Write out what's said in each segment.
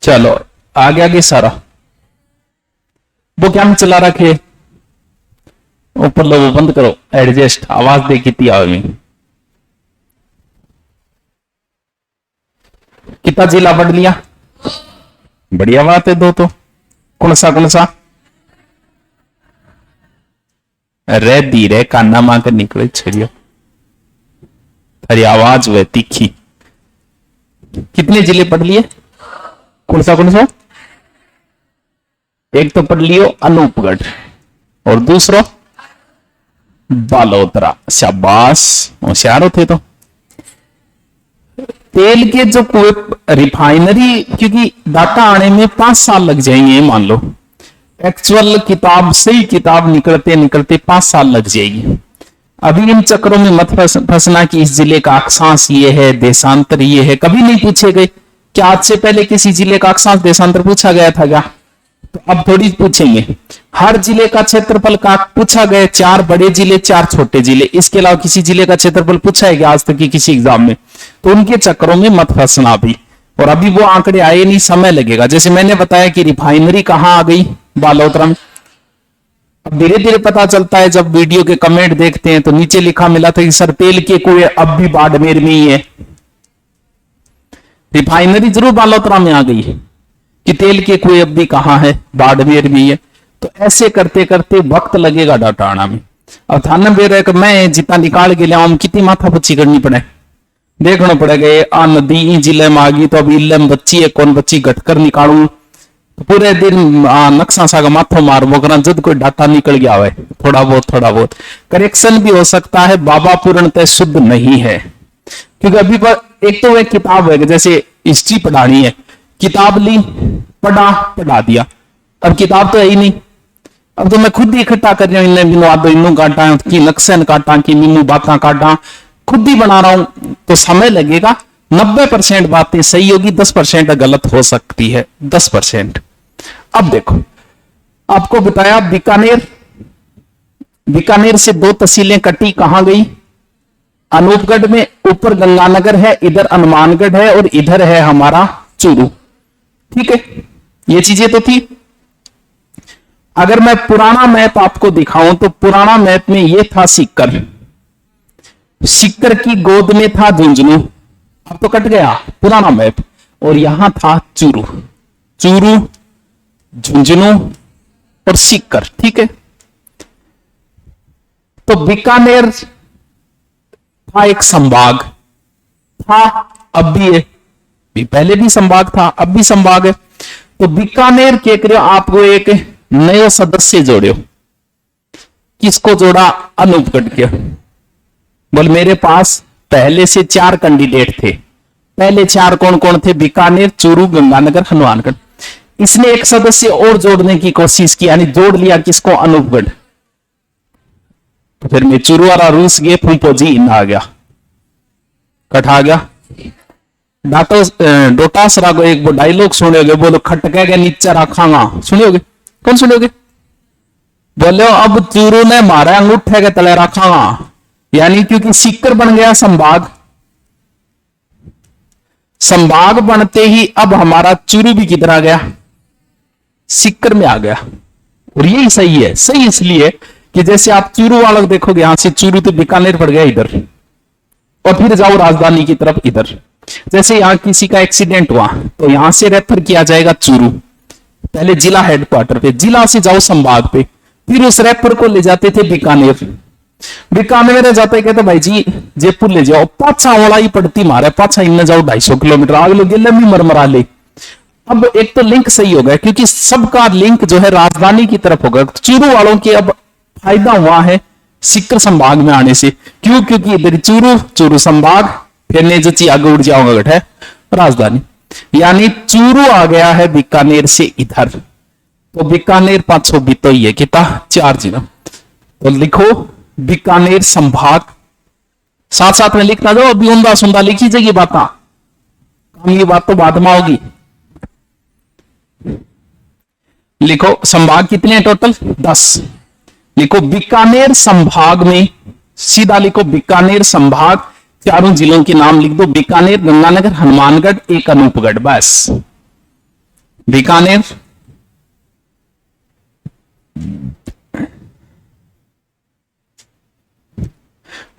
चलो आगे आगे सारा वो क्या में चला रखे ऊपर लो, वो बंद करो, एडजस्ट आवाज दे कितनी आवे में। कितना जिला बढ़ लिया, बढ़िया बात है। दो तो कौन सा रे धीरे काना मां के निकले छड़ियो, अरे आवाज वह तीखी। कितने जिले पढ़ लिए, कौन सा? एक तो पढ़ लियो अनूपगढ़ और दूसरा बालोतरा। शाबाश, होशियार होते तो। तेल के जो कुएं रिफाइनरी, क्योंकि डाटा आने में 5 साल लग जाएंगे मान लो, एक्चुअल किताब सही किताब निकलते निकलते 5 साल लग जाएगी। अभी इन चक्रों में मत फंसना कि इस जिले का अक्षांश ये है, देशांतर ये है, कभी नहीं पूछे गए। क्या आज से पहले किसी जिले का अक्षांश देशांतर पूछा गया था क्या? तो अब थोड़ी पूछेंगे। हर जिले का क्षेत्रफल का पूछा गया, 4 बड़े जिले 4 छोटे जिले, इसके अलावा किसी जिले का क्षेत्रफल पूछा है क्या आज तक की किसी एग्जाम में? तो उनके चक्रों में मत फंसना अभी। और अभी वो आंकड़े आए नहीं, समय लगेगा। जैसे मैंने बताया कि रिफाइनरी कहां आ गई, बालोतरा में। अब धीरे धीरे पता चलता है, जब वीडियो के कमेंट देखते हैं तो नीचे लिखा मिला था कि सर तेल के कुएं अब भी बाड़मेर में ही है। रिफाइनरी जरूर बालोतरा में आ गई है कि तेल के कुएं अब भी कहां है, बाड़मेर में ही है। तो ऐसे करते करते वक्त लगेगा डाटा आना में। अब 98 मैं जितना निकाल के लिया कितनी माथा पच्ची करनी पड़े, देखना पड़ेगा। आ नदी ई जिले में आ गई तो अब इलम बच्ची है, कौन बच्ची घटकर निकालू, तो पूरे दिन नक्शा सा का माथो मार वो करा जब कोई डाटा निकल गया है। थोड़ा बहुत करेक्शन भी हो सकता है। बाबा पूर्णतः शुद्ध नहीं है, क्योंकि अभी पर एक तो वह किताब है, जैसे हिस्ट्री पढ़ानी है, किताब ली पढ़ा दिया, अब किताब तो है ही नहीं। अब तो मैं खुद ही इकट्ठा कर रहा हूं, इन्हें बिनवा दो, इन्नू काटा की नक्शन काटा की मीनू बातें काटा, खुद ही बना रहा हूं तो समय लगेगा। 90% बातें सही होगी, 10% गलत हो सकती है, 10%। अब देखो, आपको बताया बीकानेर से 2 तहसीलें कटी, कहां गई? अनूपगढ़ में। ऊपर गंगानगर है, इधर हनुमानगढ़ है और इधर है हमारा चूरू। ठीक है, ये चीजें तो थी। अगर मैं पुराना मैप आपको दिखाऊं तो पुराना मैप में ये था सिक्कर की गोद में था झुंझुनू, अब तो कट गया पुराना मैप, और यहां था चूरू, झुंझुनू और सिक्कर। ठीक है, तो बीकानेर था एक संभाग था, अब भी है, पहले भी संभाग था, अब भी संभाग है। तो बीकानेर के करियो आपको एक नया सदस्य जोड़ो। किसको जोड़ा? अनूपगढ़ के। बोल मेरे पास पहले से 4 कैंडिडेट थे। पहले 4 कौन कौन थे? बीकानेर, चूरू, गंगानगर, हनुमानगढ़। इसने एक सदस्य और जोड़ने की कोशिश की, यानी जोड़ लिया किसको? अनूपगढ़। तो फिर मैं चूरू वाला रूस गए, फुलपोजी इन आ गया, कटा गया। डोटासरा को एक वो डायलॉग सुनोगे, बोलो खटके के नीचे रखांगा, सुनोगे? कौन सुनोगे? बोलो अब चूरू ने मारा अंगूठे के तले रखांगा, यानी क्योंकि सिक्कर बन गया संभाग। संभाग बनते ही अब हमारा चूरू भी किधर आ गया? सिक्कर में आ गया। और यही सही है, सही इसलिए कि जैसे आप चूरू वाला देखोगे, यहां से चूरू तो बीकानेर पड़ गया इधर, और फिर जाओ राजधानी की तरफ इधर। जैसे यहां किसी का एक्सीडेंट हुआ तो यहां से रेफर किया जाएगा चूरू, पहले जिला हेडक्वार्टर पे, जिला से जाओ संभाग पे, फिर उस रेफर को ले जाते थे बीकानेर। बीकानेर जाते कहते भाई जी जयपुर ले जाओ, पाछा वाला ही पड़ती मारे, पाछा इन जाओ 250 किलोमीटर, आगे लोग लंबी मरमरा ले। अब एक तो लिंक सही होगा, क्योंकि सबका लिंक जो है राजधानी की तरफ होगा। चूरू वालों के अब फायदा हुआ है सिक्कर संभाग में आने से। क्यों? क्योंकि इधर चूरू संभाग, फिर ने जो आगे उड़ जाओगे गठ है राजधानी, यानी चूरू आ गया है बीकानेर से इधर। तो बीकानेर 500 बीतो ही है, कितना? 4 जिला। तो लिखो बीकानेर संभाग, साथ साथ में लिखना दो, अभी उंदा सुंदा लिखी जाएगी बात, ये बात तो बाद में होगी। लिखो संभाग कितने हैं टोटल? 10। लिखो बीकानेर संभाग में, सीधा लिखो बीकानेर संभाग, चारों जिलों के नाम लिख दो, बीकानेर, गंगानगर, हनुमानगढ़, एक अनूपगढ़, बस बीकानेर,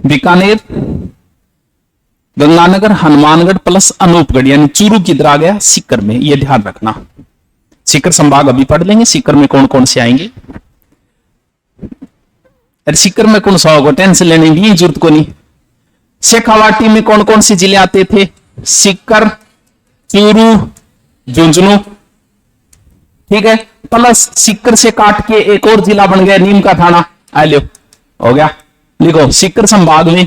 बीकानेर, गंगानगर, हनुमानगढ़ प्लस अनूपगढ़ यानी चूरू किधर आ गया? सीकर में। यह ध्यान रखना। सीकर संभाग अभी पढ़ लेंगे, सीकर में कौन कौन से आएंगे। अरे सीकर में कौन सा होगा, टेंशन लेने की जरूरत को नहीं। शेखावाटी में कौन कौन से जिले आते थे? सीकर, चूरू, झुंझुनू, ठीक है। प्लस सीकर से काट के एक और जिला बन गया नीम का थाना। आ लो, हो गया। लिखो सीकर संभाग में,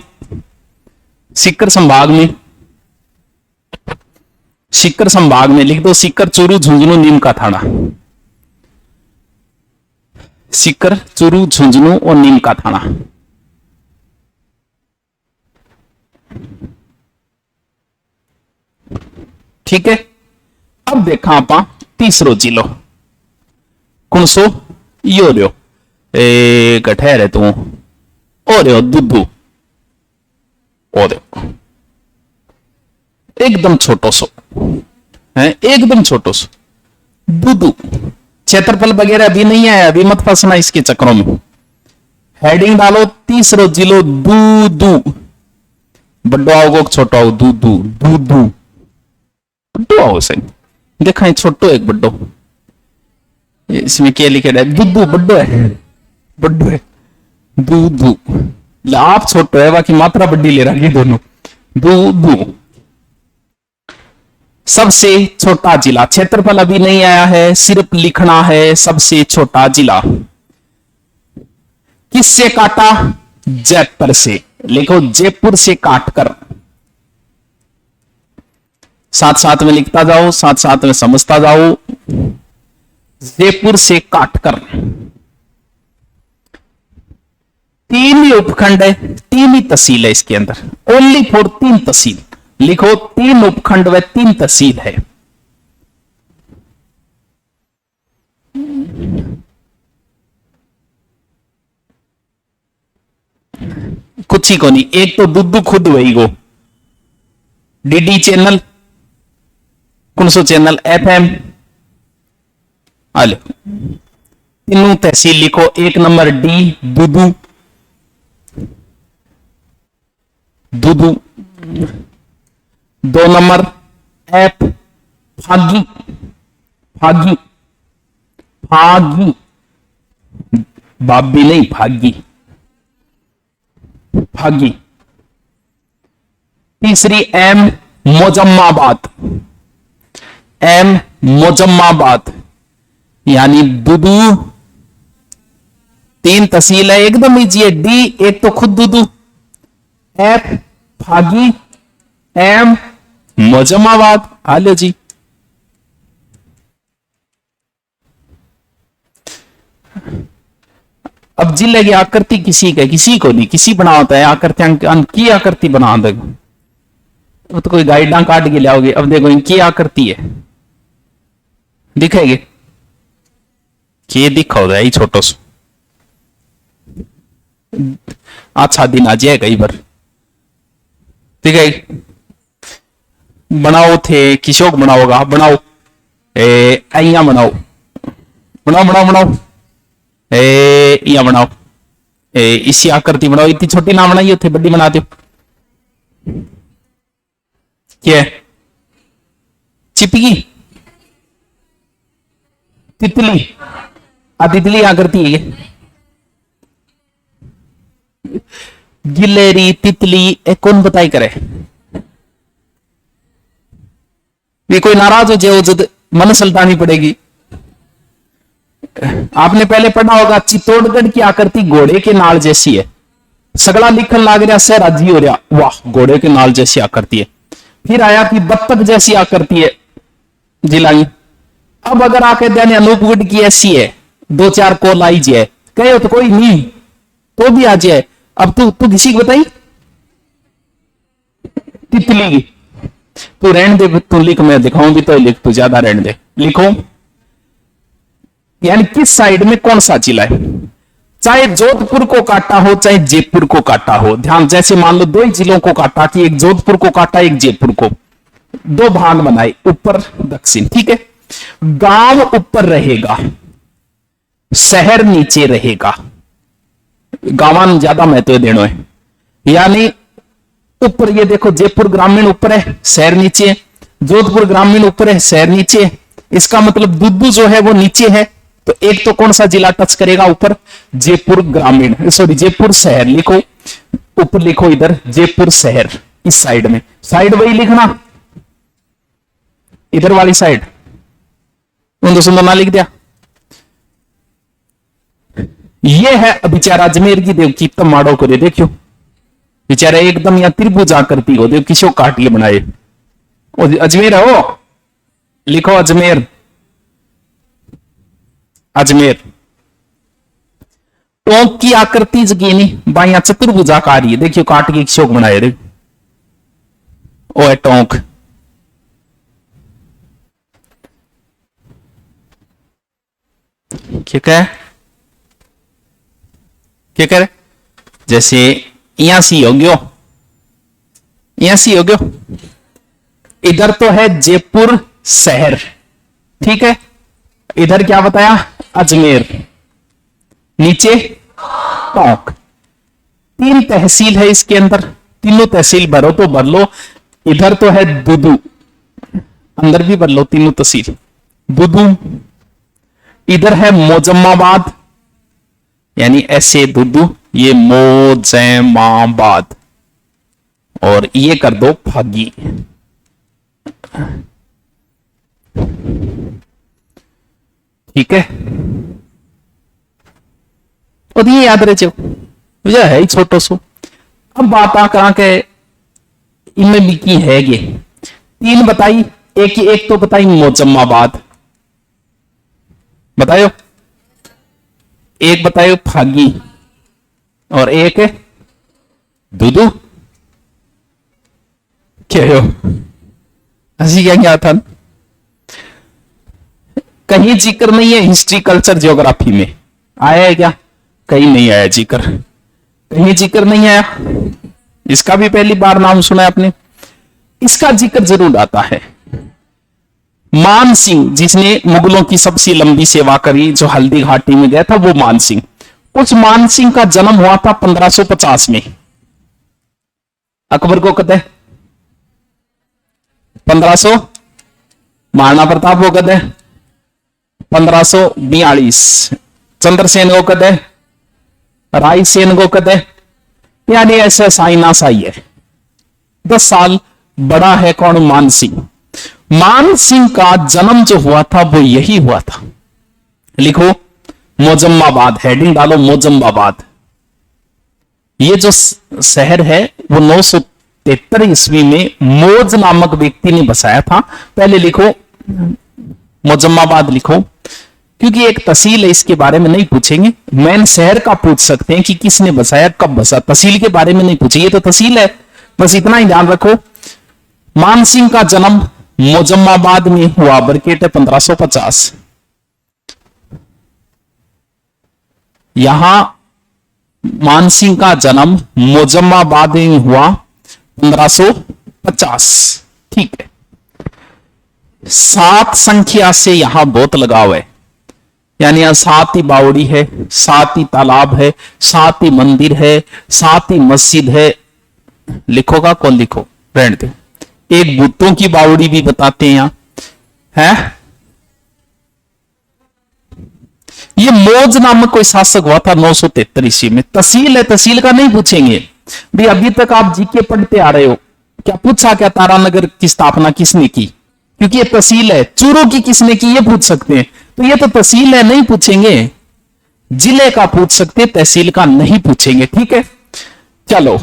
सीकर संभाग में, सीकर संभाग में लिख दो सीकर, चूरू, झुंझुनू, नीम का थाना। सीकर, चूरू, झुंझुनू और नीम का थाना। ठीक है। अब देखा आप तीसरो जिलो कौन सो? यो रहो ठहरे तू ओ रहो दुद्धू। ओ देखो एकदम छोटो सो है, एकदम छोटो सो दुद्धू। क्षेत्रफल वगैरह अभी नहीं आया, अभी मत फंसना इसके चक्रों में। हेडिंग डालो तीसरो जिलो दूदू। बड्डो आओगे छोटो आओ दूदू, दूदू बड्डो आओ सही। देखा है छोटो एक बड्डो, इसमें क्या लिखे है? दूदू बड्डो है, बड्डो है दूदू। आप छोटो है, बाकी मात्रा बड्डी ले रहा है दोनों। दूदू सबसे छोटा जिला, क्षेत्रफल अभी नहीं आया है, सिर्फ लिखना है सबसे छोटा जिला। किससे काटा? जयपुर से। लिखो जयपुर से काटकर। साथ साथ में लिखता जाओ, साथ साथ में समझता जाओ। जयपुर से काटकर। तीन ही उपखंड है, तीन ही तहसील है इसके अंदर, ओनली फॉर 3 तहसील। लिखो 3 उपखंड व 3 तहसील है। कुछ ही को नहीं। एक तो दुद्धू खुद वही गो, डीडी चैनल, कौन सो चैनल? FM। हेलो, तीनों तहसील लिखो। 1 number D Dudu, Dudu. 2 number F Phagi, Phagi, Phagi, बाबी नहीं फागी, फागी। तीसरी M मोजम्माबाद, M मोजम्माबाद यानी दुदू। 3 तहसील है, एकदम इजी है। डी एक तो खुद दुदू, F फागी, M मोजम्माबाद। हालो जी। अब जिले की आकृति किसी का, किसी को नहीं, किसी बना होता है आकृति की आकृति बना देगा। वो तो कोई गाइडां काट के लाओगे। अब देखो इनकी आकृति है, दिखेगी कि दिखा होगा ही छोटो सो। अच्छा दिन आ जाए कई बार, ठीक है। बनाओ थे किशोक बनाओगा, बनाओ ऐया बनाओ, बनाओ बनाओ बनाओ या बनाओ इसी आकृति बनाओ। इतनी छोटी ना बनाई थे, बड़ी बना दो। क्या चिपकी तितली, तितली आकृति है। गिलेरी तितली एक कौन बताई करे? ये कोई नाराज हो जाए जब मन सल्टानी पड़ेगी। आपने पहले पढ़ा होगा चित्तौड़गढ़ की आकृति घोड़े के नाल जैसी है। सगड़ा लिखन लाग रहा से राजी हो रहा, वाह घोड़े के नाल जैसी आकृति है। फिर आया कि बत्तख जैसी आकृति है जिलाई। अब अगर आके देने अनूपगढ़ की ऐसी है, 2-4 कोल आई जाए, कहे तो कोई नहीं तो भी आ जाए। अब तू किसी को बताई तितली की, तू रहने दे, तू लिख, मैं दिखाऊं भी तो लिख, तू ज्यादा रहने दे। लिखो यानी किस साइड में कौन सा जिला है। चाहे जोधपुर को काटा हो चाहे जयपुर को काटा हो, ध्यान, जैसे मान लो 2 ही जिलों को काटा कि एक जोधपुर को काटा एक जयपुर को, 2 भाग बनाए ऊपर दक्षिण, ठीक है। गांव ऊपर रहेगा, शहर नीचे रहेगा। गांवान ज्यादा महत्व देना है, यानी ऊपर ये देखो जयपुर ग्रामीण ऊपर है, शहर नीचे है। जोधपुर ग्रामीण ऊपर है, शहर नीचे है। इसका मतलब दुद्दू जो है वो नीचे है, तो एक तो कौन सा जिला टच करेगा ऊपर? जयपुर ग्रामीण, सॉरी जयपुर शहर लिखो, ऊपर लिखो इधर जयपुर शहर, इस साइड में, साइड वही लिखना, इधर वाली साइड उन सुंदर ना लिख दिया। ये है बेचारा अजमेर की देव की तब माड़ो को दे देखियो, बेचारा एकदम या त्रिभुज आकृति हो देव किसो काटिए बनाए। अजमेर है वो, लिखो अजमेर, अजमेर। टोंक की आकृति जगीनी बाइया चतुर्भुजाकारी है, देखियो काट के किसो बनाए रे, वो है टोंक। क्या कह क्या कह रहे? जैसे यहां सी हो गयो, यहां सी हो गयो, इधर तो है जयपुर शहर, ठीक है, इधर क्या बताया? अजमेर, नीचे टोंक। 3 तहसील है इसके अंदर, तीनों तहसील भरो तो भर लो। इधर तो है दुदू, अंदर भी भर लो तीनों तहसील, दुदू। इधर है मोजम्माबाद, यानी ऐसे दुदू, ये मोजम्माबाद, और ये कर दो फागी। ठीक है, और ये याद रहे जो है ही छोटो सो। अब बात आ करा के इनमें भी की है ये 3 बताई, एक तो बताई मोजम्माबाद, बतायो, एक बतायो फागी, और एक है दुदू। क्या हो हंसी क्या था? कहीं जिक्र नहीं है हिस्ट्री कल्चर ज्योग्राफी में, आया है क्या? कहीं नहीं आया जिक्र, कहीं जिक्र नहीं आया। इसका भी पहली बार नाम सुना है आपने। इसका जिक्र जरूर आता है। मान सिंह, जिसने मुगलों की सबसे लंबी सेवा करी, जो हल्दी घाटी में गया था, वो मान सिंह। उस मान सिंह का जन्म हुआ था 1550 में। अकबर को कहते 1500, महाराणा प्रताप को कहते 1542, चंद्रसेन को कहते, रायसेन को कहते, यानी ऐसे साइना साई है। 10 साल बड़ा है कौन? मान सिंह। मान सिंह का जन्म जो हुआ था वो यही हुआ था, लिखो मोजम्माबाद, हेडिंग डालो मोजम्माबाद। ये जो शहर है वो 973 ईस्वी में मोज नामक व्यक्ति ने बसाया था। पहले लिखो मोजम्माबाद लिखो, क्योंकि एक तहसील है, इसके बारे में नहीं पूछेंगे। मेन शहर का पूछ सकते हैं कि किसने बसाया, कब बसा, तहसील के बारे में नहीं पूछे। ये तो तहसील है, बस इतना ही ध्यान रखो। मान सिंह का जन्म मोजम्माबाद में हुआ, बरकेट 1550। यहां मानसिंह का जन्म मोजम्माबाद में हुआ 1550, ठीक है। 7 संख्या से यहां बहुत लगाव है, यानी यहां 7 ही बावड़ी है, 7 ही तालाब है, 7 ही मंदिर है, 7 ही मस्जिद है। लिखोगा कौन? लिखो, रहने दो। एक भूतों की बावड़ी भी बताते हैं यहां है। ये मोज नामक कोई शासक हुआ था 973 ईस्वी में। तहसील है, तहसील का नहीं पूछेंगे भाई। अभी तक आप जीके पढ़ते आ रहे हो, क्या पूछा क्या तारानगर की स्थापना किसने की? क्योंकि ये तहसील है। चूरू की किसने की ये पूछ सकते हैं, तो ये तो तहसील है, नहीं पूछेंगे। जिले का पूछ सकते, तहसील का नहीं पूछेंगे, ठीक है। चलो,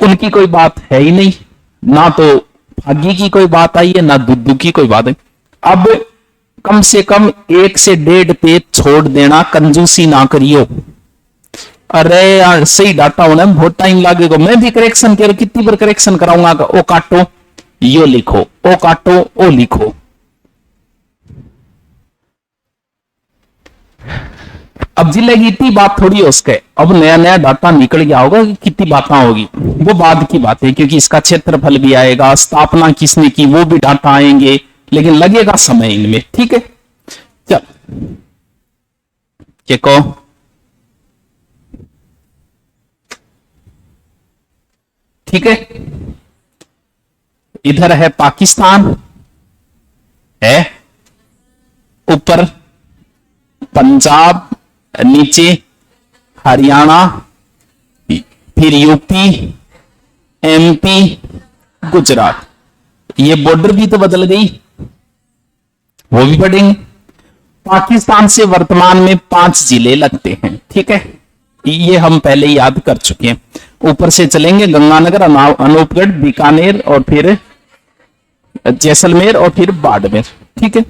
उनकी कोई बात है ही नहीं, ना तो भाग्य की कोई बात आई है, ना दुद्दू की कोई बात है। अब कम से कम 1 से 1.5 पेज छोड़ देना, कंजूसी ना करियो। अरे यार सही डाटा होना में बहुत टाइम लगेगा। मैं भी करेक्शन कर, कितनी बार करेक्शन कराऊंगा। ओ काटो यो लिखो, ओ काटो ओ लिखो। अब जिले की इतनी बात थोड़ी है उसके, अब नया नया डाटा निकल गया होगा कि कितनी बातें होगी, वो बाद की बात है। क्योंकि इसका क्षेत्रफल भी आएगा, स्थापना किसने की वो भी डाटा आएंगे, लेकिन लगेगा समय इनमें, ठीक है। चल देखो, ठीक है, इधर है पाकिस्तान, है ऊपर पंजाब, नीचे हरियाणा, फिर यूपी, एमपी, गुजरात। ये बॉर्डर भी तो बदल गई, वो भी पढ़ेंगे। पाकिस्तान से वर्तमान में 5 जिले लगते हैं, ठीक है, ये हम पहले याद कर चुके हैं। ऊपर से चलेंगे गंगानगर, अनूपगढ़, बीकानेर और फिर जैसलमेर और फिर बाड़मेर, ठीक है।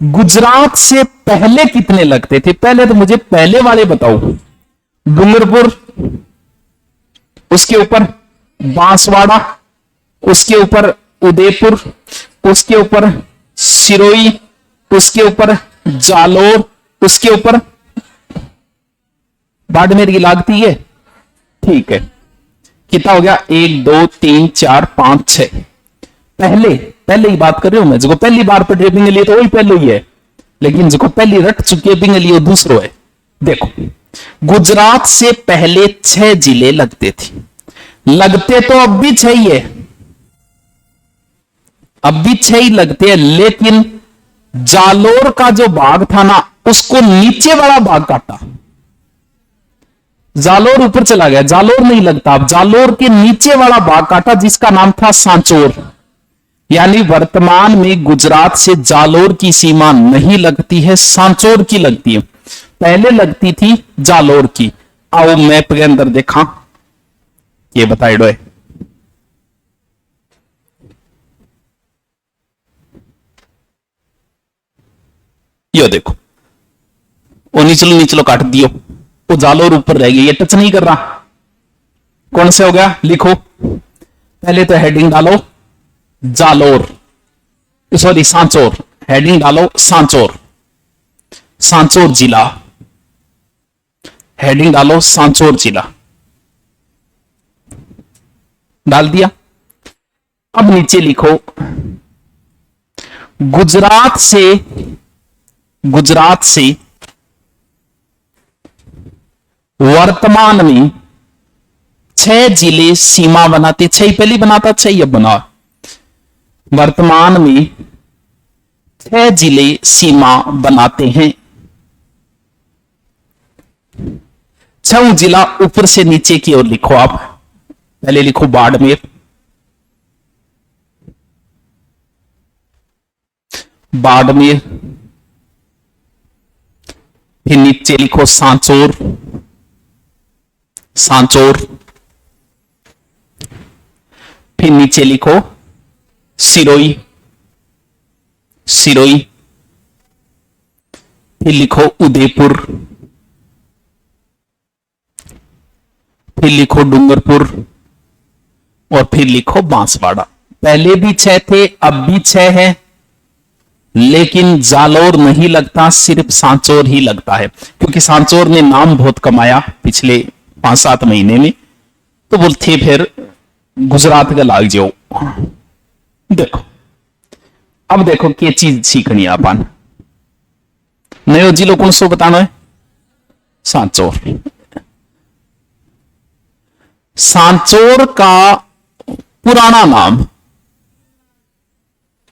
गुजरात से पहले कितने लगते थे? पहले तो मुझे पहले वाले बताओ। डूंगरपुर, उसके ऊपर बांसवाड़ा, उसके ऊपर उदयपुर, उसके ऊपर सिरोही, उसके ऊपर जालोर, उसके ऊपर बाड़मेर की लागती है, ठीक है। कितना हो गया? 1 2 3 4 5 6। पहले ही बात कर रही हूं मैं, जो पहली बार पढ़े पिंगे लिए तो वही पहले ही है, लेकिन जो पहली रट चुके पिंगे लिए वो दूसरो है। देखो, गुजरात से पहले 6 जिले लगते थे, लगते तो अब भी 6 ही है, अब भी 6 ही लगते हैं, लेकिन जालोर का जो भाग था ना, उसको नीचे वाला भाग काटा, जालोर ऊपर चला गया, जालोर नहीं लगता अब, जालोर के नीचे वाला भाग काटा जिसका नाम था सांचोर। यानी वर्तमान में गुजरात से जालोर की सीमा नहीं लगती है, सांचोर की लगती है, पहले लगती थी जालोर की। आओ मैप के अंदर देखा, ये बताए डोए, यो देखो, वो नीचलो काट दियो, वो जालोर ऊपर रह गई, ये टच नहीं कर रहा, कौन से हो गया? लिखो, पहले तो हेडिंग डालो जालोर, सॉरी सांचोर, हेडिंग डालो सांचोर, सांचोर जिला, हेडिंग डालो सांचोर जिला, डाल दिया। अब नीचे लिखो, गुजरात से वर्तमान में 6 जिले सीमा बनाते, 6 पहले बनाता, 6 अब बना, वर्तमान में 6 जिले सीमा बनाते हैं। 6 जिला ऊपर से नीचे की ओर लिखो आप, पहले लिखो बाड़मेर, बाड़मेर, फिर नीचे लिखो सांचोर, सांचोर, फिर नीचे लिखो सिरोही, सिरोही, फिर लिखो उदयपुर, फिर लिखो डूंगरपुर और फिर लिखो बांसवाड़ा। पहले भी 6 थे, अब भी 6 है, लेकिन जालोर नहीं लगता, सिर्फ सांचोर ही लगता है, क्योंकि सांचोर ने नाम बहुत कमाया पिछले 5-7 महीने में, तो बोलते फिर गुजरात का लाग जाओ। देखो, अब देखो क्या चीज सीखनी है अपन, नयो जिलो कौन सो बताना है? सांचोर। सांचोर का पुराना नाम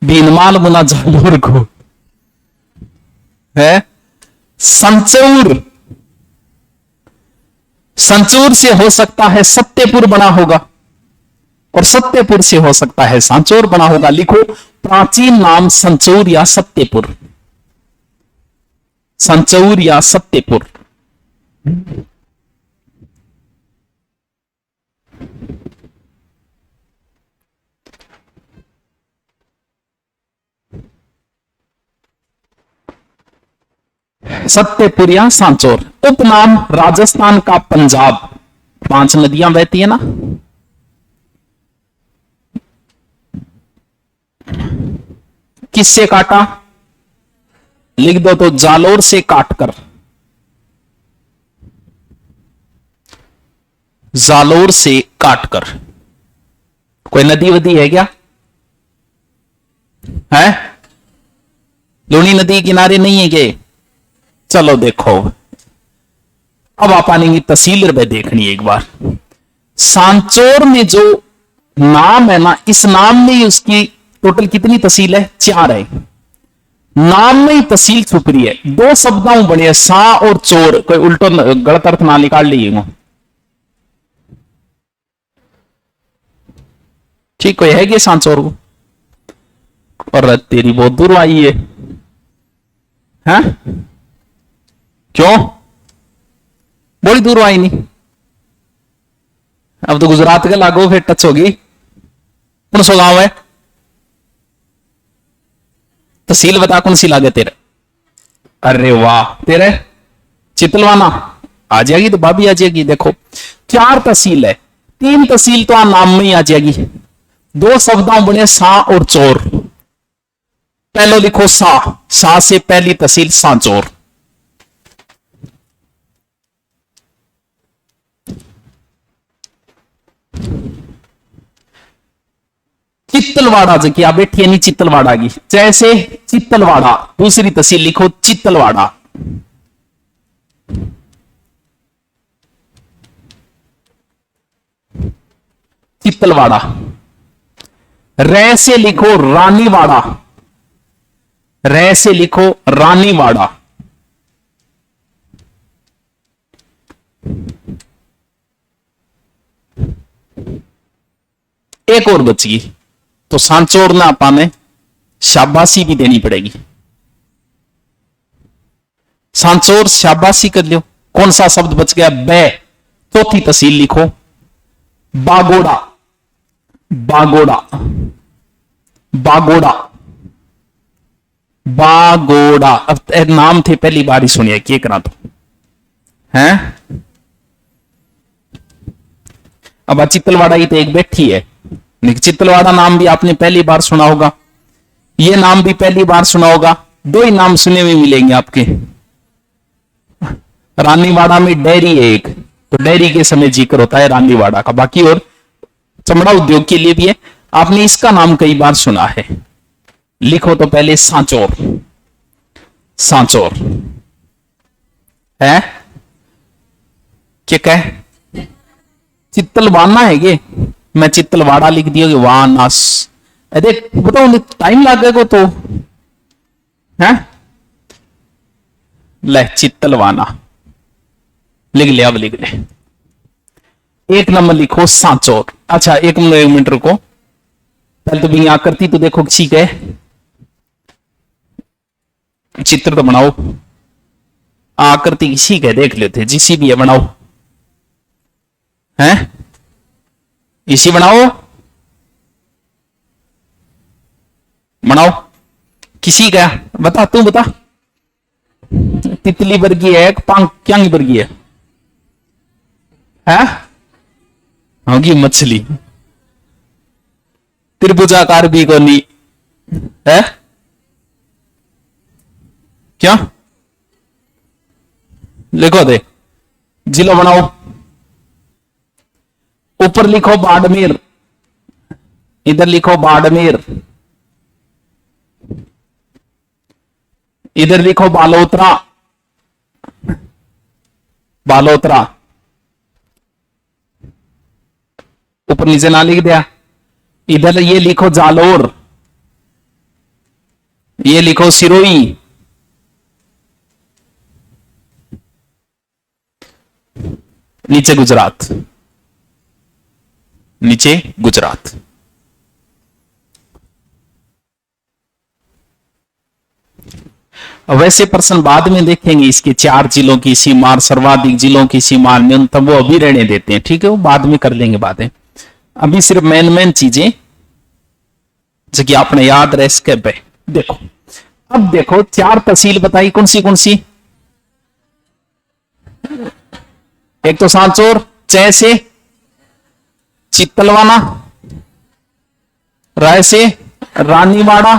भीनमाल मुना जालोर को है संचौर। संचौर से हो सकता है सत्यपुर बना होगा, और सत्यपुर से हो सकता है सांचौर बना होगा। लिखो, प्राचीन नाम संचौर या सत्यपुर, संचौर या सत्यपुर। सत्यपुर या सांचौर। उपनाम राजस्थान का पंजाब, 5 नदियां बहती है ना, किससे काटा? लिख दो तो जालोर से काटकर, जालोर से काटकर। कोई नदी वदी है क्या? है लूनी नदी किनारे नहीं है के? चलो देखो, अब आप आनेंगी तहसील रुपए देखनी एक बार। सांचौर में जो नाम है ना, इस नाम में ही उसकी टोटल कितनी तहसील है? 4 है। नाम में ही तहसील छुप रही है। 2 शब्दों बने हैं, सा और चोर। कोई उल्टो गलत अर्थ ना निकाल लीजिएगा। ठीक कोई है कि सांचौर को? और तेरी बहुत दूर आई है, हैं? क्यों बड़ी दूर आई नहीं? अब तो गुजरात के लागू फिर टच होगी। कौन सा गांव है? तहसील बता कौन सी लागे तेरे? अरे वाह, तेरे चितलवाना आ जाएगी तो भाभी आ जाएगी। देखो 4 तहसील है, 3 तहसील तो नाम में ही आ जाएगी। 2 शब्दों बने सा और चोर। पहले लिखो सा से पहली तहसील सांचौर। चित्तलवाड़ा जगह बैठी नहीं, चित्तलवाड़ा की जैसे चित्तलवाड़ा। दूसरी तहसील लिखो चित्तलवाड़ा। चित्तलवाड़ा। रै से लिखो रानीवाड़ा। रै से लिखो रानीवाड़ा। एक और बच गई, तो सांचौर ना पाने शाबाशी भी देनी पड़ेगी। सांचौर शाबाशी कर लो। कौन सा शब्द बच गया? बै। चौथी तहसील लिखो बागोड़ा। बागोड़ा। बागोड़ा। बागोड़ा। अब नाम थे पहली बार ही सुनिए, क्या करा तो हैं? अब चित्तलवाड़ा ही तो एक बैठी है। चित्तलवाड़ा नाम भी आपने पहली बार सुना होगा, ये नाम भी पहली बार सुना होगा। 2 ही नाम सुने हुए मिलेंगे आपके। रानीवाड़ा में डेयरी है एक, तो डेयरी के समय जिक्र होता है रानीवाड़ा का। बाकी और चमड़ा उद्योग के लिए भी है। आपने इसका नाम कई बार सुना है। लिखो तो पहले सांचौर। सांचौर है क्या? कह चित्तलवाना है ये? मैं चित्तलवाड़ा लिख दिया कि वानास। अरे बताओ टाइम लगेगा तो है। ले चित्तलवाना लिख ले। अब लिख ले। 1 नंबर लिखो सांचौर। अच्छा 1 मिनट रुको, पहले तो भी आकृति तो देखो किसी के चित्र तो बनाओ। आकृति किसी के देख लेते, जिसी भी है बनाओ। हैं इसी बनाओ। बनाओ किसी का बता, तू बता। तितली वर्गीय है, क्यांग वर्गीय है? होगी मछली। त्रिभुजाकार भी को नहीं है क्या? लिखो दे, जिला बनाओ। ऊपर लिखो बाड़मेर, इधर लिखो बाड़मेर, इधर लिखो बालोतरा। बालोतरा ऊपर नीचे ना लिख दिया। इधर ये लिखो जालोर, ये लिखो सिरोही, नीचे गुजरात। नीचे गुजरात। वैसे प्रश्न बाद में देखेंगे। इसके 4 जिलों की सीमा, सर्वाधिक जिलों की सीमा, न्यूनतम, वो अभी रहने देते हैं। ठीक है, वो बाद में कर लेंगे बातें। अभी सिर्फ मेन चीजें जो कि आपने याद रहे इसके पे देखो। अब देखो 4 तहसील बताई, कौन सी? एक तो सांचौर, च से चित्तलवाना, राय से रानीवाड़ा।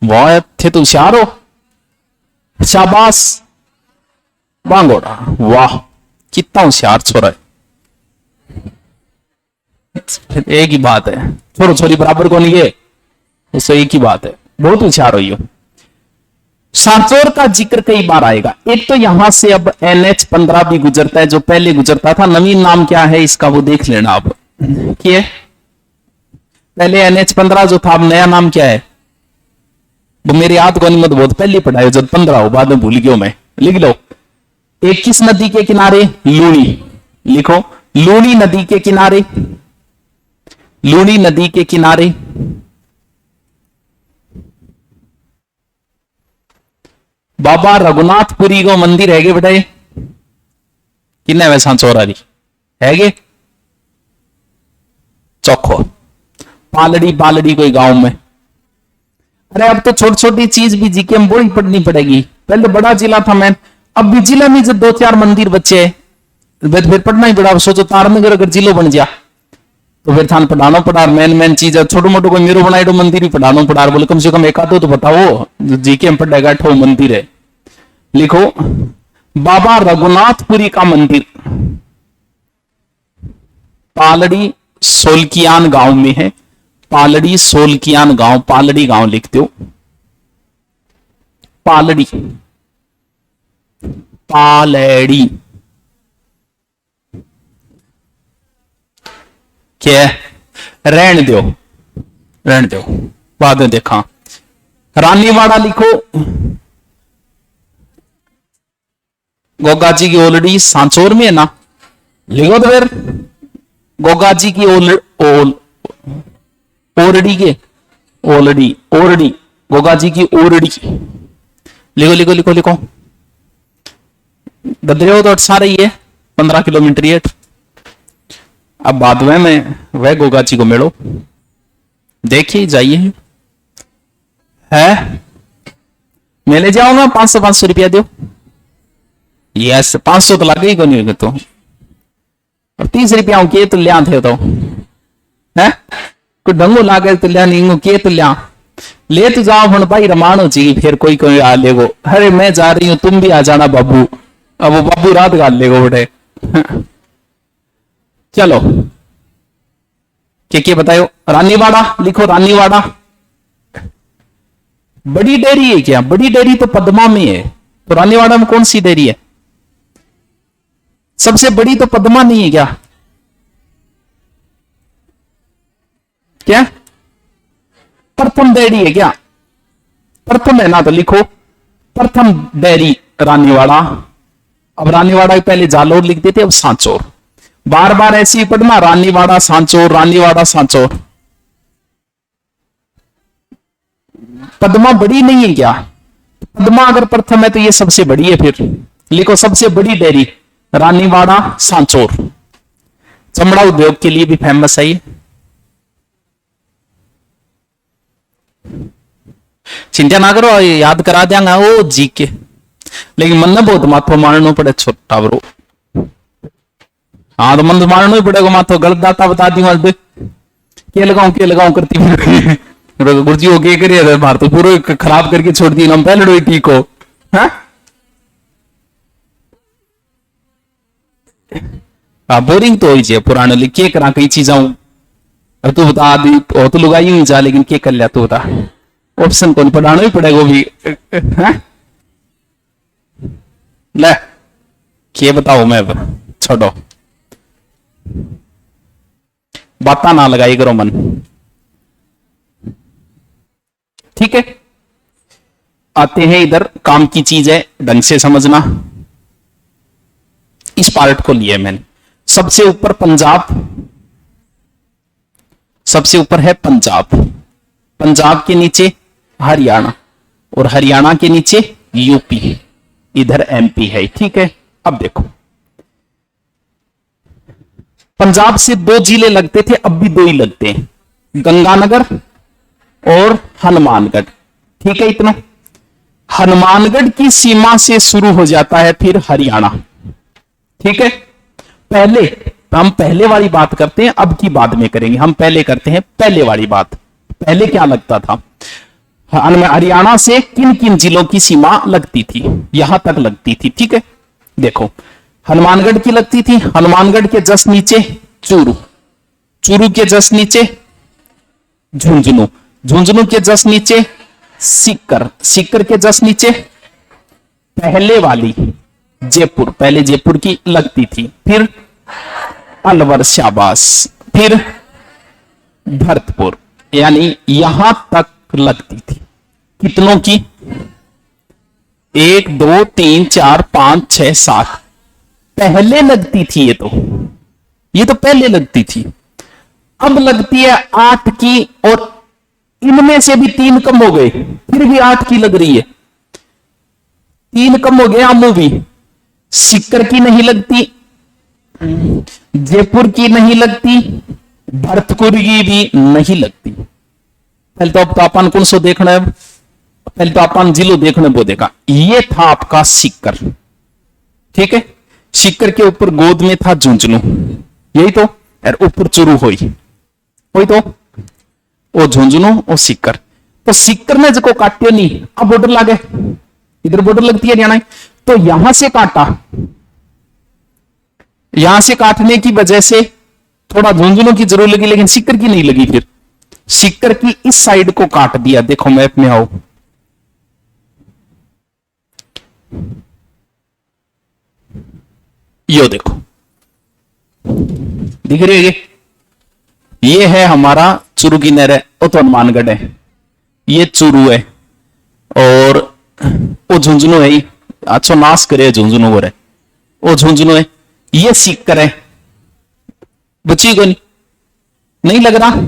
वाह थे तो होशियार हो, शाबाश। बांगोड़ा, वाह कितना होशियार छोरा है। एक ही बात है, छोरो छोरी बराबर को नहीं है, उससे एक ही बात है, बहुत होशियार हो। सांचौर का जिक्र कई बार आएगा। एक तो यहां से अब NH-15 भी गुजरता है, जो पहले गुजरता था। नवीन नाम क्या है इसका वो देख लेना आप। क्या पहले NH-15 जो था, अब नया नाम क्या है वो मेरी याद को नहीं, मत बहुत पहले पढ़ाए, जब 15 हो, बाद में भूल गया मैं। लिख लो। एक किस नदी के किनारे? लूनी। लिखो, लूनी नदी के किनारे, लूनी नदी के किनारे बाबा रघुनाथपुरी को मंदिर है बेटा, किन्ने वैसा चौरारी है चौखो। पालड़ी, पालड़ी कोई गांव में। अरे अब तो छोटी छोटी चीज भी जीके में बड़ी पढ़नी पड़ेगी। पहले तो बड़ा जिला था मैं, अब भी जिला में जब 2-4 मंदिर बचे फिर पढ़ना ही पड़ा। सोचो तारनगर अगर जिलो बन गया तो फिर थान पढ़ाना पड़ा। मेन चीज है, छोटो मोटो कोई मेरो बनाए मंदिर ही पढ़ाना पड़ा। बोले कम से कम एक आधो तो बताओ जो जीके में पढ़ेगा ठो मंदिर है। लिखो, बाबा रघुनाथपुरी का मंदिर पालड़ी सोलकियान गांव में है। पालड़ी सोलकियान गांव, पालड़ी गांव लिखते हो। पालड़ी, पालड़ी क्या है? रहने दो, रहने दो, बाद में देखा। रानीवाड़ा लिखो, गोगा जी की ओलड़ी सांचौर में है ना, लिखो तो फिर गोगा जी की ओरड़ी के ओलड़ी, ओरड़ी, गोगा जी की ओरड़ी। लिखो लिखो लिखो लिखो। गदरे तो सारे ही है, 15 किलोमीटर ये। अब बाद में वह गोगा जी को मिलो, देखिए जाइए है। मैं ले जाऊंगा 500 रुपया दो। यस, 500 तो लगे ही को नहीं तो, और 30 रुपया के तो लिया थे तो है कोई ढंगो लागे तो लिया नहीं के तो लिया ले तो जाओ। हम भाई रमानो चाहिए, फिर कोई कोई आ लेगो। अरे मैं जा रही हूं, तुम भी आ जाना बाबू। अब वो बाबू रात गाल लेगो बेटे। चलो क्या बताओ। रानीवाड़ा लिखो, रानीवाड़ा। बड़ी डेयरी है क्या? बड़ी डेयरी तो पद्मा में है, तो रानीवाड़ा में कौन सी डेयरी है? सबसे बड़ी तो पद्मा नहीं है क्या? क्या प्रथम डेयरी है क्या? प्रथम है ना, तो लिखो प्रथम डेयरी रानीवाड़ा। अब रानीवाड़ा के पहले जालोर लिख देते, अब सांचौर। बार बार ऐसे ही पढ़ना, रानीवाड़ा सांचौर, रानीवाड़ा सांचौर। पद्मा बड़ी नहीं है क्या? पद्मा अगर प्रथम है तो ये सबसे बड़ी है। फिर लिखो सबसे बड़ी डेयरी रानीवाड़ा सांचौर। चमड़ा उद्योग के लिए भी फेमस है ये। चिंता ना करो, याद करा देंगे वो जी के, लेकिन मन बहुत माथो मारना पड़े छोटा ब्रो। हाँ तो मन तो मारना ही पड़ेगा माथो। गलत दाता बता दी मत के लगाऊं करती गुरुजी हो के करिए मार तो पूरा खराब करके छोड़ दी ना पहले ठीक हो। हाँ बोरिंग तो ही पुराने लिखे करा कई चीजा तू बता दी तो लुगाई हुई जा, लेकिन क्या कर लिया तू बता। ऑप्शन कौन पढ़ाना ही पड़ेगा भी। ले क्या बताओ मैं, छोड़ो बाता ना लगाई करो मन, ठीक है। आते हैं इधर, काम की चीज है ढंग से समझना। इस पार्ट को लिया मैंने। सबसे ऊपर पंजाब, सबसे ऊपर है पंजाब, पंजाब के नीचे हरियाणा, और हरियाणा के नीचे यूपी, इधर MP है, ठीक है। अब देखो पंजाब से 2 जिले लगते थे, अब भी 2 ही लगते हैं, गंगानगर और हनुमानगढ़, ठीक है। इतना हनुमानगढ़ की सीमा से शुरू हो जाता है फिर हरियाणा, ठीक है। हम पहले वाली बात करते हैं, अब की बाद में करेंगे। हम पहले करते हैं पहले वाली बात। पहले क्या लगता था? हरियाणा से किन किन जिलों की सीमा लगती थी? यहां तक लगती थी, ठीक है। देखो हनुमानगढ़ की लगती थी, हनुमानगढ़ के जस्ट नीचे चूरू, चूरू के जस्ट नीचे झुंझुनू, झुंझुनू के जस्ट नीचे सीकर, सीकर के जस्ट नीचे पहले वाली जयपुर, पहले जयपुर की लगती थी, फिर अलवर, शाबाश, फिर भरतपुर, यानी यहां तक लगती थी। कितनों की? 1 2 3 4 5 6 7 पहले लगती थी। ये तो पहले लगती थी। अब लगती है 8 की, और इनमें से भी 3 कम हो गए, फिर भी 8 की लग रही है। 3 कम हो गए। आमू भी सीकर की नहीं लगती, जयपुर की नहीं लगती, भरतपुर की भी नहीं लगती। पहले तो अब तो अपन कौन सो देखना है? पहले तो अपन जिलो देखने वो देखा। ये था आपका सीकर, ठीक है। सीकर के ऊपर गोद में था झुंझुनू, यही तो, और ऊपर चुरू हुई, वही तो, वो झुंझुनू और सीकर। तो सीकर ने जो काटियो नहीं, अब बॉर्डर लागे, इधर बॉर्डर लगती है हरियाणा, तो यहां से काटा, यहां से काटने की वजह से थोड़ा झुंझुनू की जरूर लगी, लेकिन सीकर की नहीं लगी। फिर सीकर की इस साइड को काट दिया। देखो मैप में आओ, यो देखो, दिख रही है? ये है हमारा चुरू की नहर है, वो तो हनुमानगढ़ है, ये चुरू है, और वो झुंझुनू है। अच्छा नाश करे झुंझुनू हो रहे, वो झुंझुनू है, ये सीकर है। बची को नहीं लग रहा?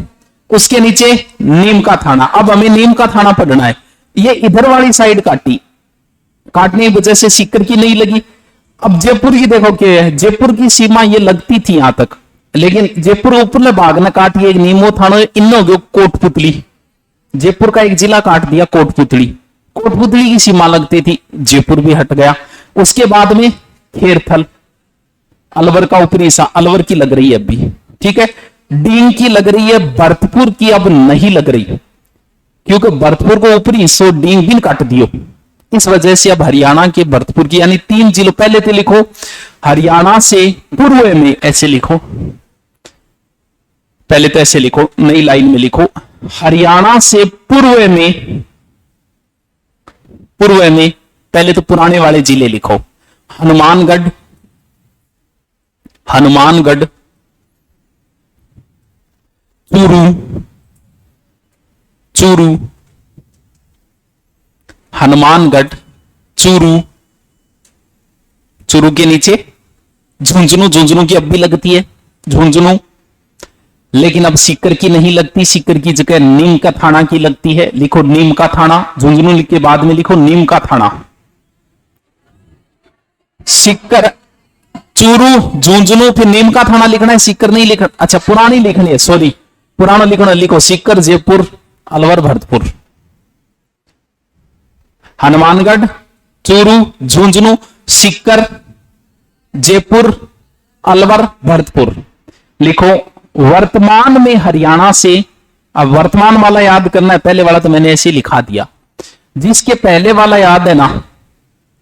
उसके नीचे नीम का थाना। अब हमें नीम का थाना पढ़ना है। ये इधर वाली साइड काटी, काटने की वजह से सीकर की नहीं लगी। अब जयपुर की देखो क्या है, जयपुर की सीमा ये लगती थी यहां तक, लेकिन जयपुर ऊपर भाग ने काटी, एक नीमो थाना इन हो गया कोटपुतली, जयपुर का एक जिला काट दिया कोटपुतली, कोटपुतली की सीमा लगती थी, जयपुर भी हट गया। उसके बाद में खेरथल, अलवर का ऊपरी हिस्सा, अलवर की लग रही है अभी, ठीक है। डींग की लग रही है, भरतपुर की अब नहीं लग रही, क्योंकि भरतपुर को ऊपरी हिस्सों डींग भी काट दियो। इस वजह से अब हरियाणा के भरतपुर की, यानी 3 जिलों, पहले तो लिखो हरियाणा से पूर्व में, ऐसे लिखो, पहले तो ऐसे लिखो, नई लाइन में लिखो, हरियाणा से पूर्व में, पूर्व में पहले तो पुराने वाले जिले लिखो, हनुमानगढ़, हनुमानगढ़, चूरू, चूरू, हनुमानगढ़, चूरू, चूरू के नीचे झुंझुनू, झुंझुनू की अब भी लगती है झुंझुनू, लेकिन अब सीकर की नहीं लगती, सीकर की जगह नीम का थाना की लगती है। लिखो नीम का थाना, झुंझुनू लिख के बाद में लिखो नीम का थाना। सीकर, चूरू, झुंझुनू, फिर नीम का थाना लिखना है, सीकर नहीं लिखना। अच्छा पुरानी लिखनी है, सॉरी पुराना लिखना, लिखो सीकर, जयपुर, अलवर, भरतपुर, हनुमानगढ़, चूरू, झुंझुनू, सीकर, जयपुर, अलवर, भरतपुर। लिखो वर्तमान में हरियाणा से, अब वर्तमान वाला याद करना है, पहले वाला तो मैंने ऐसे लिखा दिया। जिसके पहले वाला याद है ना,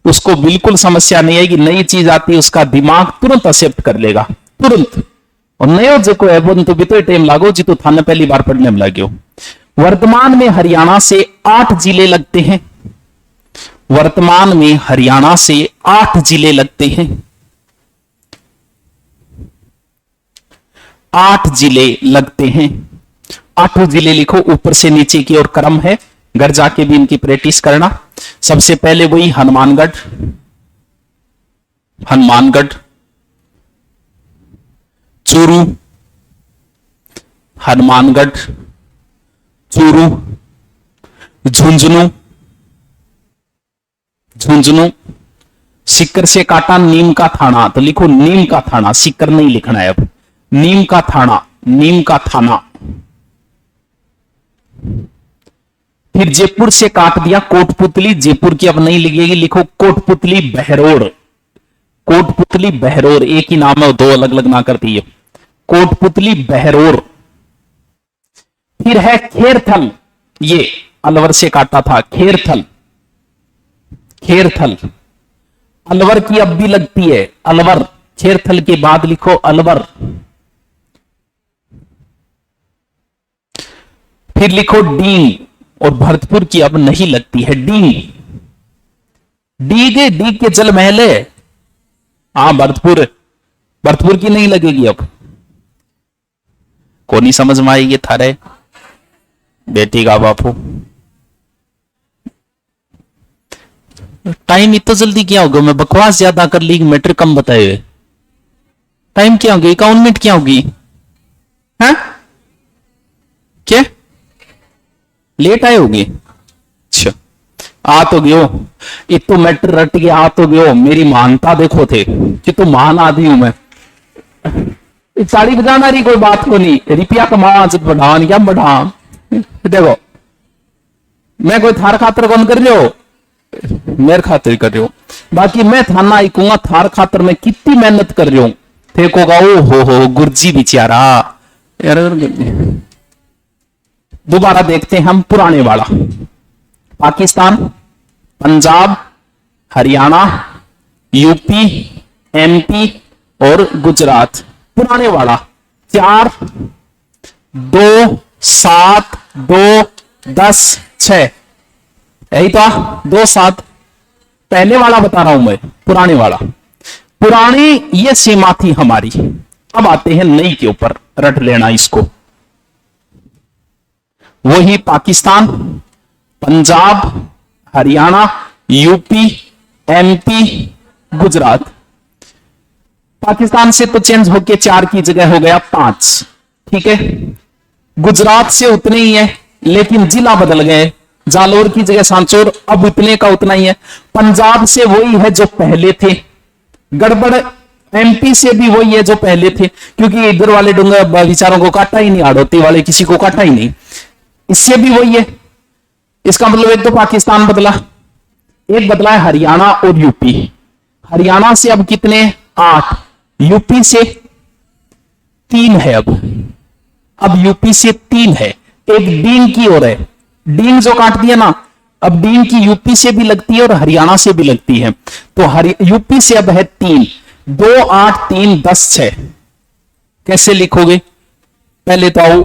उसको बिल्कुल समस्या नहीं आएगी। नई चीज आती है उसका दिमाग तुरंत एक्सेप्ट कर लेगा, तुरंत। और नयो जो है वो तो भी तो टाइम लागो जी, तो थाने पहली बार पढ़ने में लगे हो। वर्तमान में हरियाणा से 8 जिले लगते हैं, वर्तमान में हरियाणा से 8 जिले लगते हैं, 8 जिले लगते हैं। 8 जिले लिखो, ऊपर से नीचे की ओर क्रम है, घर जाके भी इनकी प्रैक्टिस करना। सबसे पहले वही हनुमानगढ़, हनुमानगढ़, चूरू, हनुमानगढ़, चूरू, झुंझुनू, झुंझुनू, सीकर से काटा नीम का थाना, तो लिखो नीम का थाना, सीकर नहीं लिखना है अब, नीम का थाना, नीम का थाना। फिर जयपुर से काट दिया कोटपुतली, जयपुर की अब नहीं लिखेगी, लिखो कोटपुतली बहरोड, कोटपुतली बहरोड, एक ही नाम है, दो अलग अलग ना करती है, कोटपुतली बहरोड। फिर है खेरथल, ये अलवर से काटा था, खेरथल, खेरथल, अलवर की अब भी लगती है, अलवर, खेरथल के बाद लिखो अलवर। फिर लिखो डींग, और भरतपुर की अब नहीं लगती है डी। डी के जल महल है। हाँ भरतपुर की नहीं लगेगी अब। को नहीं समझ में आएगी थारे बेटी का बापू। टाइम इतना जल्दी क्या होगा, मैं बकवास ज्यादा कर ली, मैटर कम बताए हुए। टाइम क्या होगी, 51 मिनट क्या होगी? हाँ क्या लेट आए होगी? अच्छा आ तो गयो, इतो मैटर रट के आ तो गयो। मेरी महानता देखो थे कि तो महान आदमी हूं मैं। ताड़ी बजाना रही कोई बात को नहीं, रुपया कमा बढ़ान क्या बढ़ा। देखो मैं कोई थार खातर कौन कर रहे हो, मेरे खातिर कर रहे हो। बाकी मैं थाना इकूंगा थार खातर मैं कितनी मेहनत कर रही हूं। थे को ओ हो गुरजी बेचारा यार। दोबारा देखते हैं हम पुराने वाला। पाकिस्तान, पंजाब, हरियाणा, यूपी, एमपी और गुजरात। पुराने वाला 4, 2, 7, 2, 10, 6 यही था। 2, 7 पहले वाला बता रहा हूं मैं, पुराने वाला। पुरानी ये सीमा थी हमारी। अब आते हैं नई के ऊपर, रट लेना इसको। वही पाकिस्तान, पंजाब, हरियाणा, यूपी, एमपी, गुजरात। पाकिस्तान से तो चेंज होके 4 की जगह हो गया 5। ठीक है, गुजरात से उतने ही है लेकिन जिला बदल गए। जालोर की जगह सांचौर, अब उतने का उतना ही है। पंजाब से वही है जो पहले थे। गड़बड़ एमपी से भी वही है जो पहले थे, क्योंकि इधर वाले डूंगा विचारों को काटा ही नहीं, हाड़ौती वाले किसी को काटा ही नहीं। इससे भी वही है। इसका मतलब एक तो पाकिस्तान बदला, एक बदला है हरियाणा और यूपी। हरियाणा से अब कितने 8, यूपी से 3 है। अब यूपी से 3 है। एक डीन की ओर है, डीन जो काट दिया ना, अब डीन की यूपी से भी लगती है और हरियाणा से भी लगती है। तो यूपी से अब है 3, 2, 8, 3, 10, 6। कैसे लिखोगे? पहले तो आओ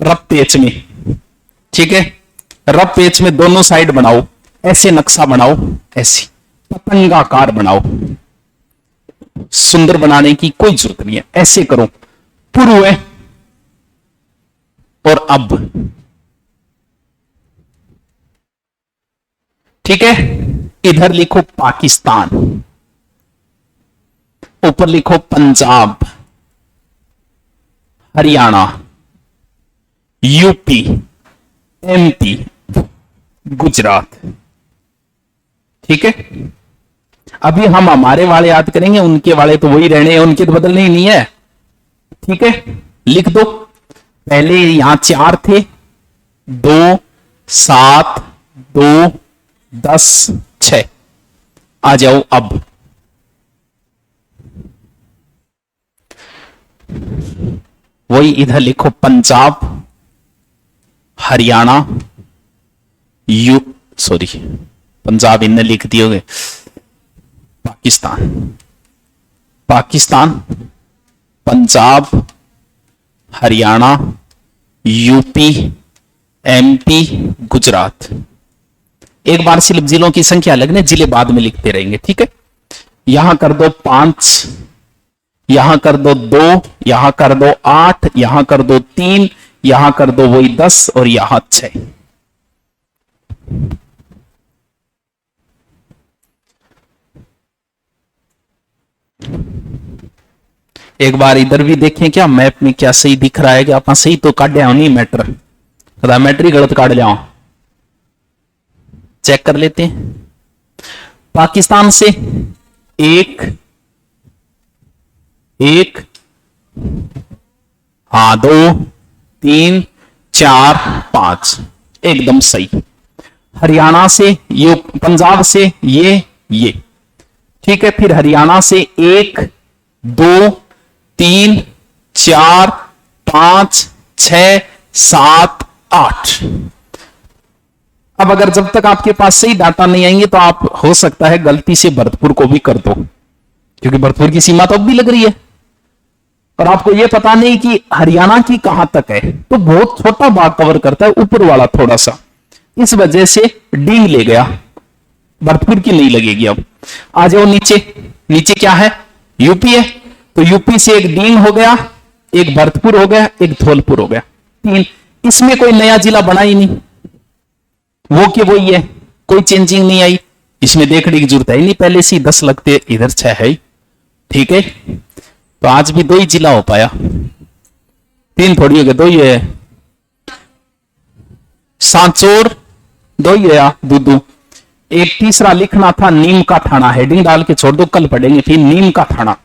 रफ पेच में। ठीक है, रफ पेच में दोनों साइड बनाओ, ऐसे नक्शा बनाओ, ऐसे पतंगाकार बनाओ। सुंदर बनाने की कोई जरूरत नहीं है, ऐसे करो। पूर्व और अब। ठीक है, इधर लिखो पाकिस्तान, ऊपर लिखो पंजाब, हरियाणा, यूपी, एमपी, गुजरात। ठीक है, अभी हम हमारे वाले याद करेंगे, उनके वाले तो वही रहने हैं, उनके तो बदलने ही नहीं है। ठीक है, लिख दो। पहले यहां 4 थे, 2, 7, 2, 10, 6। आ जाओ अब। वही इधर लिखो पंजाब, हरियाणा, पंजाब इनने लिख दिए होंगे। Pakistan, Punjab, Haryana, UP, MP, Gujarat. एक बार सिर्फ जिलों की संख्या लगने, जिले बाद में लिखते रहेंगे। ठीक है, यहां कर दो 5, यहां कर दो 2, यहां कर दो 8, यहां कर दो 3, यहां कर दो वही 10 और यहां 6। एक बार इधर भी देखें क्या मैप में क्या सही दिख रहा है कि आप सही तो काट नहीं मैटर, मैटर ही गलत काट जाओ। चेक कर लेते हैं। पाकिस्तान से 1, 2, 3, 4, 5 एकदम सही। हरियाणा से ये, पंजाब से ये। ठीक है, फिर हरियाणा से 1, 2, 3, 4, 5, 6, 7, 8। अब अगर जब तक आपके पास सही डाटा नहीं आएंगे तो आप हो सकता है गलती से भरतपुर को भी कर दो, क्योंकि भरतपुर की सीमा तो अब भी लग रही है और आपको यह पता नहीं कि हरियाणा की कहां तक है। तो बहुत छोटा भाग कवर करता है, ऊपर वाला थोड़ा सा। इस वजह से डींग ले गया, भरतपुर की नहीं लगेगी। अब आ जाओ नीचे, नीचे क्या है, यूपी है, तो यूपी से एक डींग हो गया, एक भरतपुर हो गया, एक धौलपुर हो गया, 3। इसमें कोई नया जिला बना ही नहीं, वो के वही है, कोई चेंजिंग नहीं आई, इसमें देखने की जरूरत है ही नहीं, पहले से 10 लगते, इधर 6 है। ठीक है, तो आज भी 2 ही जिला हो पाया, 3 थोड़ी हो गए, 2 ही है। सांचौर 2 ही है, दूदू। एक तीसरा लिखना था नीम का थाना, हेडिंग डाल के छोड़ दो, कल पढ़ेंगे फिर नीम का थाना।